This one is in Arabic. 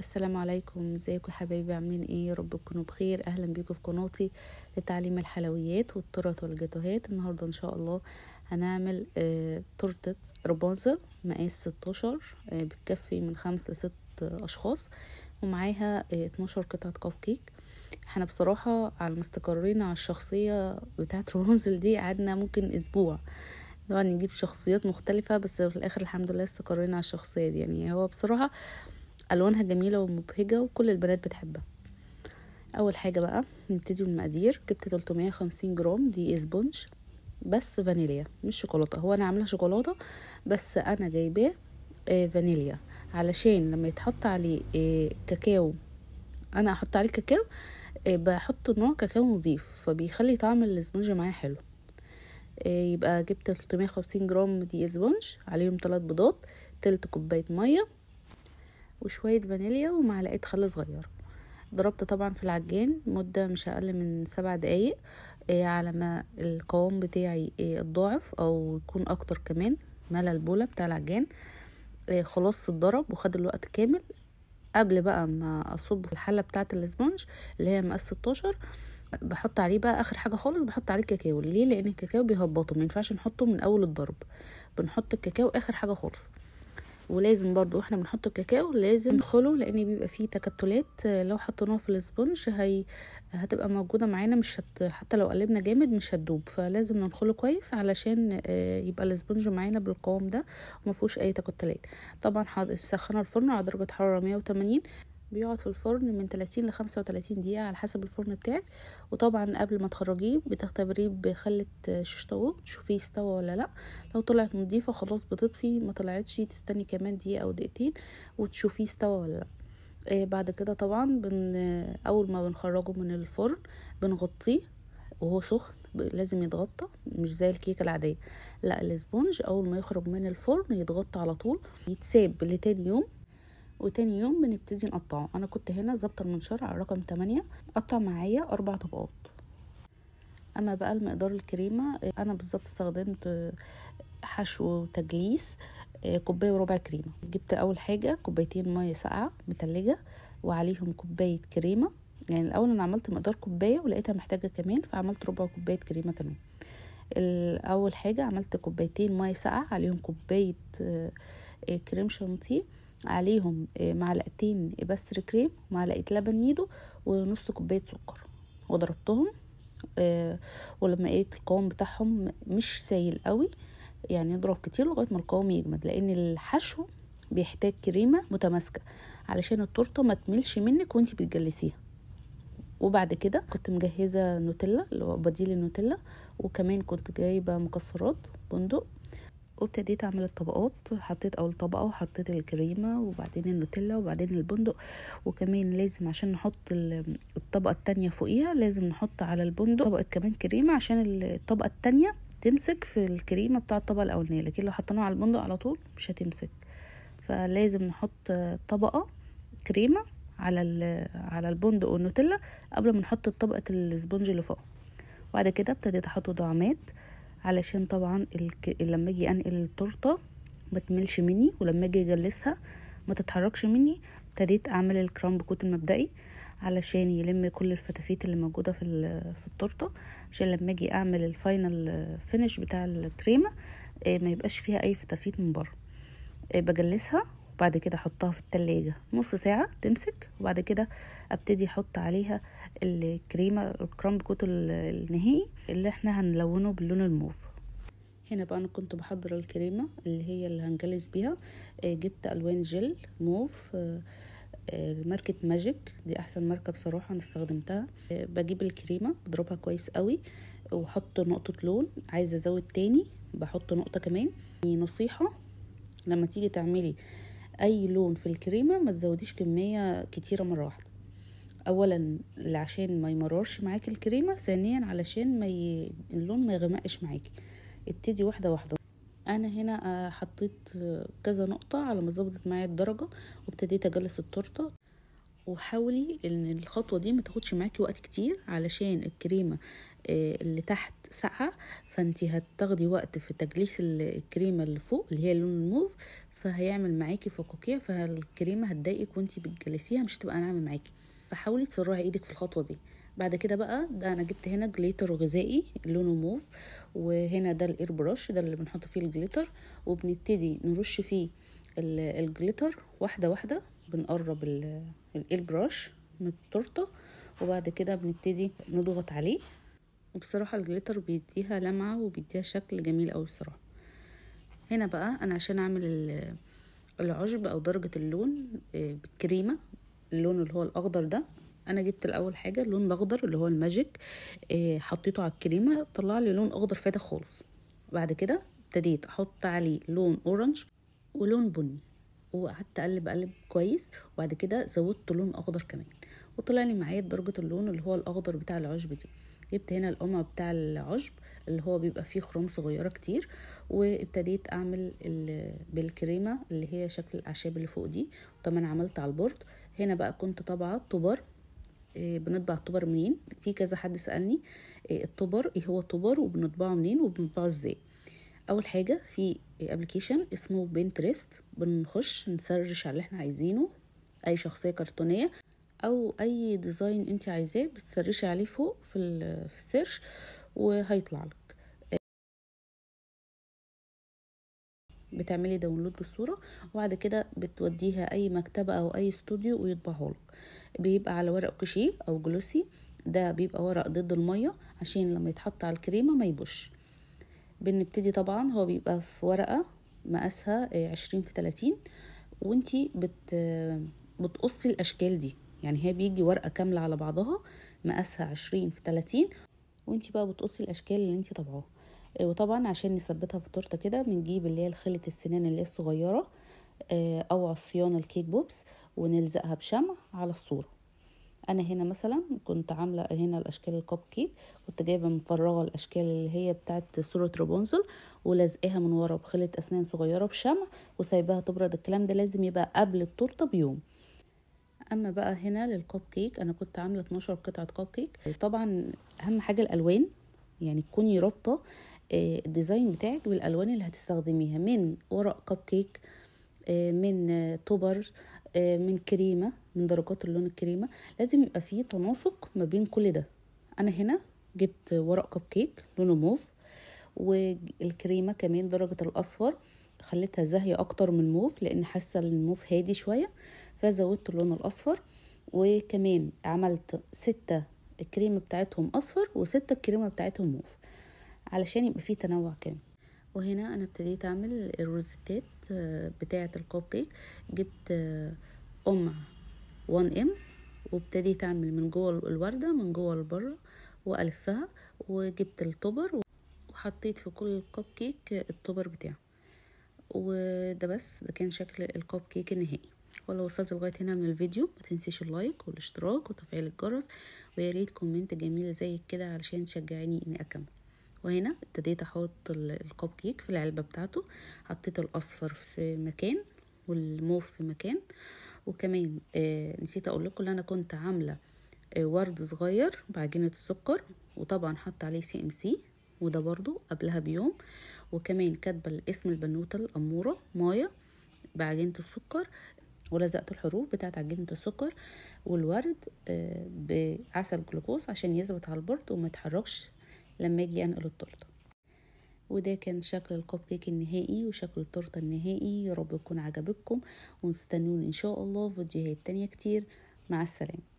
السلام عليكم، ازيكم يا حبايبي؟ عاملين ايه؟ يا رب تكونوا بخير. اهلا بيكم في قناتي لتعليم الحلويات والتورت والجاتوهات. النهارده ان شاء الله هنعمل تورته رابنزل مقاس 16، بتكفي من 5 ل6 اشخاص، ومعاها 12 قطعه كب كيك. احنا بصراحه على ما استقرينا على الشخصيه بتاعه رابنزل دي قعدنا ممكن اسبوع طبعا نجيب شخصيات مختلفة، بس في الاخر الحمد لله استقرينا على الشخصية دي. يعني هو بصراحة الوانها جميله ومبهجه وكل البنات بتحبها. اول حاجه بقى نبتدي من المقادير. جبت 350 جرام دي اسبونج بس فانيليا مش شوكولاته. هو انا عامله شوكولاته بس انا جايباه فانيليا، علشان لما يتحط عليه كاكاو، انا احط عليه كاكاو بحط نوع كاكاو نضيف فبيخلي طعم الاسبونج معايا حلو. يبقى جبت 350 جرام دي اسبونج، عليهم 3 بيضات، تلت كوبايه ميه، وشويه فانيليا، ومعلقه خل صغير. ضربت طبعا في العجان مدة مش اقل من 7 دقايق، على ما القوام بتاعي اتضاعف او يكون اكتر كمان. ملا البولة بتاع العجان خلاص اتضرب وخد الوقت كامل. قبل بقى ما اصب في الحلة بتاعة الاسبونج اللي هي مقاس 16، بحط عليه بقى اخر حاجة خالص، بحط عليه كاكاو. ليه؟ لان الكاكاو بيهبطه، ما ينفعش نحطه من اول الضرب، بنحط الكاكاو اخر حاجة خالص. ولازم برضو احنا بنحط الكاكاو لازم ندخله، لان بيبقى فيه تكتلات لو حطيناه في الاسبونج هتبقى موجوده معانا، مش حتى لو قلبنا جامد مش هتدوب. فلازم ندخله كويس علشان يبقى الاسبونج معانا بالقوام ده وما فيهوش اي تكتلات. طبعا سخنا الفرن على درجه حراره 180، بيقعد في الفرن من 30 ل 35 دقيقة على حسب الفرن بتاعك. وطبعا قبل ما تخرجيه بتختبريه بخلة شيش طاووق تشوفيه استوى ولا لا. لو طلعت نضيفة خلاص بتطفي، ما طلعتش تستني كمان دقيقة او دقيقتين وتشوفيه استوى ولا لا. بعد كده طبعا اول ما بنخرجه من الفرن بنغطيه وهو سخن. لازم يتغطى، مش زي الكيكه العاديه، لا الاسبونج اول ما يخرج من الفرن يتغطى على طول، يتساب لتاني يوم. وتاني يوم بنبتدي نقطعه. انا كنت هنا ظابطه المنشار على رقم 8، قطع معايا 4 طبقات. اما بقى المقدار الكريمه، انا بالظبط استخدمت حشو تجليس 1.25 كوباية كريمه. جبت اول حاجه كوبايتين ميه ساقعه متلجه وعليهم كوبايه كريمه. يعني الاول انا عملت مقدار كوبايه ولقيتها محتاجه كمان، فعملت ربع كوبايه كريمه كمان. الاول حاجه عملت كوبايتين ميه ساقعه عليهم كوبايه كريم شانتيه، عليهم معلقتين بستر كريم، معلقه لبن نيدو، ونص كوبايه سكر، وضربتهم. ولما لقيت القوام بتاعهم مش سايل قوي، يعني اضرب كتير لغايه ما القوام يجمد، لان الحشو بيحتاج كريمه متماسكه علشان التورته ما تملش منك وانتي بتجلسيها. وبعد كده كنت مجهزه نوتيلا اللي هو بديل النوتيلا، وكمان كنت جايبه مكسرات بندق. وابتديت اعمل الطبقات، حطيت اول طبقه وحطيت الكريمه وبعدين النوتيلا وبعدين البندق. وكمان لازم عشان نحط الطبقه التانية فوقيها لازم نحط على البندق طبقه كمان كريمه عشان الطبقه التانية تمسك في الكريمه بتاع الطبقه الاولانيه، لكن لو حطيناها على البندق على طول مش هتمسك. فلازم نحط طبقه كريمه على البندق والنوتيلا قبل ما نحط طبقه الاسبونج اللي فوق. وبعد كده ابتديت احط دعامات علشان طبعا لما اجي انقل التورته ما تملش مني، ولما اجي اجلسها ما تتحركش مني. ابتديت اعمل الكرامب كوت المبدئي علشان يلم كل الفتافيت اللي موجوده في التورته، عشان لما اجي اعمل الفاينل فينش بتاع الكريمه ما يبقاش فيها اي فتافيت من بره. بجلسها وبعد كده احطها في التلاجة نص ساعة تمسك، وبعد كده ابتدي احط عليها الكريمة الكرامب كوت النهائي اللي احنا هنلونه باللون الموف. هنا بقى انا كنت بحضر الكريمة اللي هي اللي هنجلس بيها. جبت الوان جل موف ماركة ماجيك، دي احسن ماركة بصراحة انا استخدمتها. بجيب الكريمة بضربها كويس قوي واحط نقطة لون، عايزة ازود تاني بحط نقطة كمان. نصيحة لما تيجي تعملي اي لون في الكريمه ما تزوديش كميه كتيره مره واحده. اولا عشان ما يمررش معاكي الكريمه، ثانيا علشان اللون ما يغمقش معاكي. ابتدي واحده واحده. انا هنا حطيت كذا نقطه على ما ظبطت معايا الدرجه، وابتديت اجلس التورته. وحاولي ان الخطوه دي ما تاخدش معاكي وقت كتير علشان الكريمه اللي تحت ساقعه، فانتي هتاخدي وقت في تجليس الكريمه اللي فوق اللي هي لون الموف، فهيعمل معاكي فقاقيع، فالكريمه هتضايقك وانتي بتجلسيها، مش هتبقى ناعمه معاكي. فحاولي تسرعي ايدك في الخطوه دي. بعد كده بقى ده انا جبت هنا جليتر غذائي لونه موف، وهنا ده الاير براش، ده اللي بنحط فيه الجليتر، وبنبتدي نرش فيه الجليتر واحده واحده. بنقرب الاير براش من التورته، وبعد كده بنبتدي نضغط عليه. وبصراحه الجليتر بيديها لمعه وبيديها شكل جميل قوي الصراحه. هنا بقى انا عشان اعمل العشب او درجه اللون بالكريمه، اللون اللي هو الاخضر ده، انا جبت الاول حاجه اللون الاخضر اللي هو الماجيك، حطيته على الكريمه طلع لي لون اخضر فاتح خالص. بعد كده ابتديت احط عليه لون اورنج ولون بني، وقعدت اقلب كويس، وبعد كده زودت لون اخضر كمان، وطلع لي معايا درجه اللون اللي هو الاخضر بتاع العشب دي. جبت هنا القمع بتاع العشب اللي هو بيبقى فيه خروم صغيره كتير، وابتديت اعمل بالكريمه اللي هي شكل الاعشاب اللي فوق دي، وكمان عملت على البورد. هنا بقى كنت طابعه طبر. بنطبع الطبر منين؟ في كذا حد سألني الطبر ايه هو الطبر وبنطبعه منين وبنطبعه ازاي. اول حاجه في ابلكيشن اسمه بنترست، بنخش نسرش على اللي احنا عايزينه، اي شخصيه كرتونيه او اي ديزاين انت عايزاه بتسرشي عليه فوق في السيرش وهيطلع لك. بتعملي داونلود للصوره، وبعد كده بتوديها اي مكتبه او اي استوديو ويطبعه لك. بيبقى على ورق كوشيه او جلوسي، ده بيبقى ورق ضد الميه عشان لما يتحط على الكريمه ما يبوش. بنبتدي طبعا هو بيبقى في ورقه مقاسها 20 في 30، وانتي بتقصي الاشكال دي، يعني هي بيجي ورقه كامله على بعضها مقاسها 20 في 30، وانتي بقى بتقصي الاشكال اللي انتي طبعاها. وطبعا عشان نثبتها في التورته كده بنجيب اللي هي خلة السنان اللي هي الصغيره، او عصيان الكيك بوبس، ونلزقها بشمع على الصوره. انا هنا مثلا كنت عامله هنا الاشكال الكب كيك، كنت جايبه مفرغه الاشكال اللي هي بتاعت صوره رابنزل، ولازقاها من ورا بخلة اسنان صغيره بشمع، وسايباها تبرد. الكلام ده لازم يبقى قبل التورته بيوم. اما بقى هنا للكب كيك انا كنت عامله 12 قطعه كب كيك. طبعا اهم حاجه الالوان، يعني تكوني رابطه الديزاين بتاعك بالالوان اللي هتستخدميها، من ورق كب كيك، من توبر، من كريمه، من درجات اللون الكريمه. لازم يبقى فيه تناسق ما بين كل ده. انا هنا جبت ورق كب كيك لونه موف، والكريمه كمان درجه الاصفر خليتها زاهيه اكتر من موف، لان حاسه ان الموف هادي شويه، فزودت اللون الاصفر. وكمان عملت 6 الكريمه بتاعتهم اصفر و6 الكريمه بتاعتهم موف، علشان يبقى فيه تنوع كامل. وهنا انا ابتديت اعمل الروزيتات بتاعه الكوب كيك. جبت قمع 1M، وابتديت اعمل من جوه الورده من جوه لبره والفها، وجبت التوبر وحطيت في كل كوب كيك التوبر بتاعه. وده بس ده كان شكل الكوب كيك النهائي. ولو وصلت لغايه هنا من الفيديو ما تنسيش اللايك والاشتراك وتفعيل الجرس، ويا ريت كومنت جميل زي كده علشان تشجعيني اني اكمل. وهنا ابتديت احط الكوب كيك في العلبه بتاعته، حطيت الاصفر في مكان والموف في مكان. وكمان نسيت اقول لكم ان انا كنت عامله ورد صغير بعجينه السكر، وطبعا حط عليه CMC، وده برضو قبلها بيوم. وكمان كاتبه اسم البنوته الاموره مايا بعجينه السكر، ولزقت الحروف بتاعت عجينه السكر والورد بعسل جلوكوز عشان يثبت على البورد وما يتحركش لما اجي انقل التورته. وده كان شكل الكب كيك النهائي وشكل التورته النهائي. يا رب يكون عجبكم، ونستنون ان شاء الله فيديوهات تانية كتير. مع السلامه.